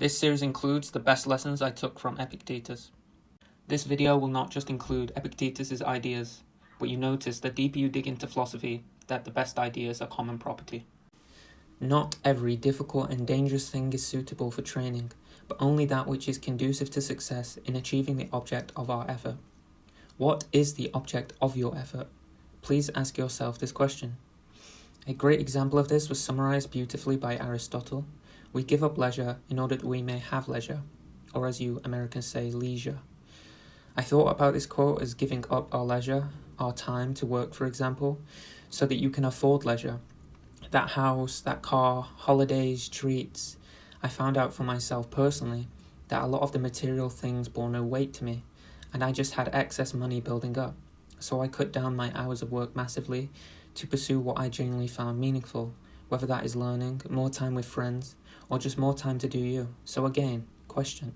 This series includes the best lessons I took from Epictetus. This video will not just include Epictetus' ideas, but you notice the deeper you dig into philosophy, that the best ideas are common property. Not every difficult and dangerous thing is suitable for training, but only that which is conducive to success in achieving the object of our effort. What is the object of your effort? Please ask yourself this question. A great example of this was summarized beautifully by Aristotle. We give up leisure in order that we may have leisure, or as you Americans say, leisure. I thought about this quote as giving up our leisure, our time to work, for example, so that you can afford leisure. That house, that car, holidays, treats. I found out for myself personally that a lot of the material things bore no weight to me, and I just had excess money building up. So I cut down my hours of work massively to pursue what I genuinely found meaningful, whether that is learning, more time with friends, or just more time to do you. So again, question.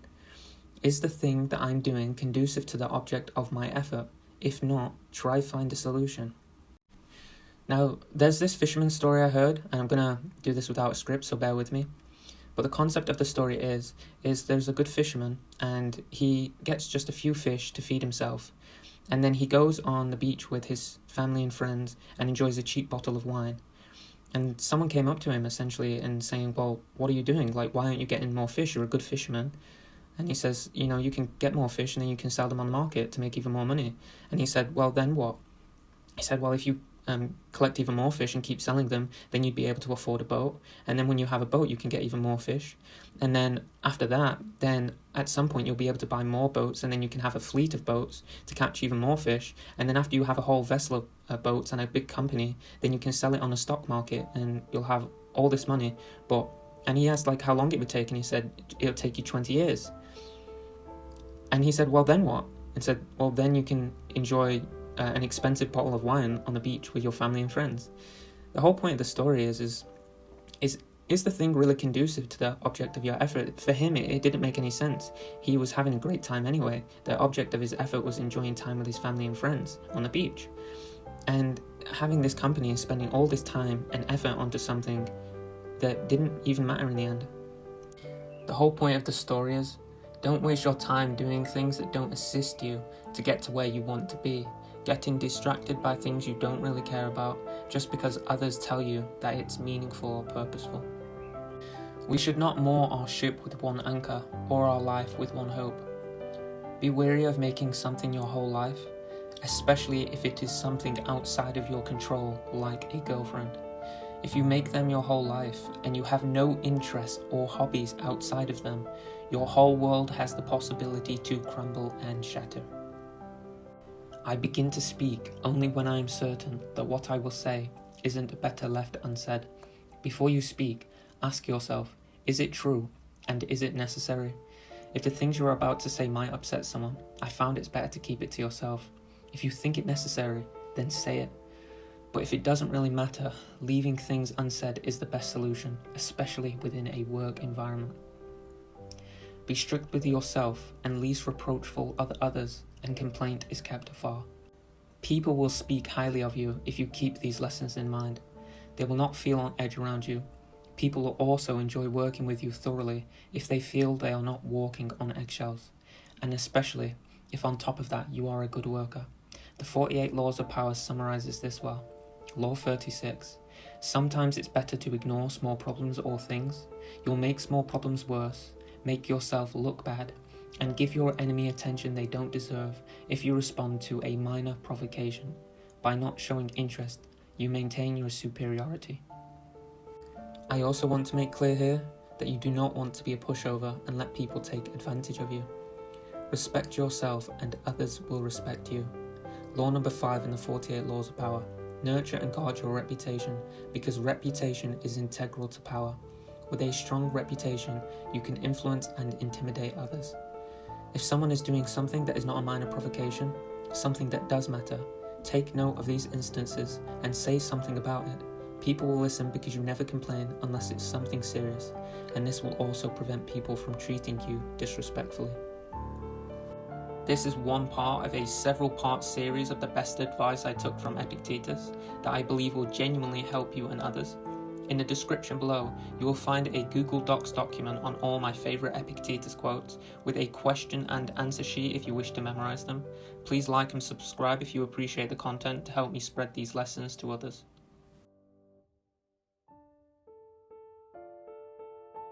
Is the thing that I'm doing conducive to the object of my effort? If not, try find a solution. Now, there's this fisherman story I heard, and I'm going to do this without a script, so bear with me. But the concept of the story is there's a good fisherman, and he gets just a few fish to feed himself. And then he goes on the beach with his family and friends and enjoys a cheap bottle of wine. And someone came up to him essentially and saying, well, what are you doing? Like, why aren't you getting more fish? You're a good fisherman. And he says, you can get more fish and then you can sell them on the market to make even more money. And he said, well, then what? He said, well, if you collect even more fish and keep selling them, then you'd be able to afford a boat. And then when you have a boat, you can get even more fish. And then after that, then at some point you'll be able to buy more boats, and then you can have a fleet of boats to catch even more fish. And then after you have a whole vessel of boats and a big company, then you can sell it on the stock market and you'll have all this money. And he asked like how long it would take, and he said, it'll take you 20 years. And he said, well, then what? And said, well, then you can enjoy an expensive bottle of wine on the beach with your family and friends. The whole point of the story is the thing really conducive to the object of your effort? For him, it didn't make any sense. He was having a great time anyway. The object of his effort was enjoying time with his family and friends on the beach. And having this company and spending all this time and effort onto something that didn't even matter in the end. The whole point of the story is, don't waste your time doing things that don't assist you to get to where you want to be. Getting distracted by things you don't really care about just because others tell you that it's meaningful or purposeful. We should not moor our ship with one anchor or our life with one hope. Be wary of making something your whole life, especially if it is something outside of your control, like a girlfriend. If you make them your whole life and you have no interest or hobbies outside of them, your whole world has the possibility to crumble and shatter. I begin to speak only when I am certain that what I will say isn't better left unsaid. Before you speak, ask yourself, is it true and is it necessary? If the things you're about to say might upset someone, I found it's better to keep it to yourself. If you think it necessary, then say it. But if it doesn't really matter, leaving things unsaid is the best solution, especially within a work environment. Be strict with yourself and least reproachful of others, and complaint is kept afar. People will speak highly of you if you keep these lessons in mind. They will not feel on edge around you. People will also enjoy working with you thoroughly if they feel they are not walking on eggshells, and especially if on top of that you are a good worker. The 48 Laws of Power summarizes this well. Law 36. Sometimes it's better to ignore small problems or things. You'll make small problems worse, make yourself look bad, and give your enemy attention they don't deserve if you respond to a minor provocation. By not showing interest, you maintain your superiority. I also want to make clear here that you do not want to be a pushover and let people take advantage of you. Respect yourself and others will respect you. Law number 5 in the 48 Laws of Power. Nurture and guard your reputation, because reputation is integral to power. With a strong reputation, you can influence and intimidate others. If someone is doing something that is not a minor provocation, something that does matter, take note of these instances and say something about it. People will listen because you never complain unless it's something serious, and this will also prevent people from treating you disrespectfully. This is one part of a several-part series of the best advice I took from Epictetus that I believe will genuinely help you and others. In the description below, you will find a Google Docs document on all my favourite Epictetus quotes, with a question and answer sheet if you wish to memorise them. Please like and subscribe if you appreciate the content to help me spread these lessons to others.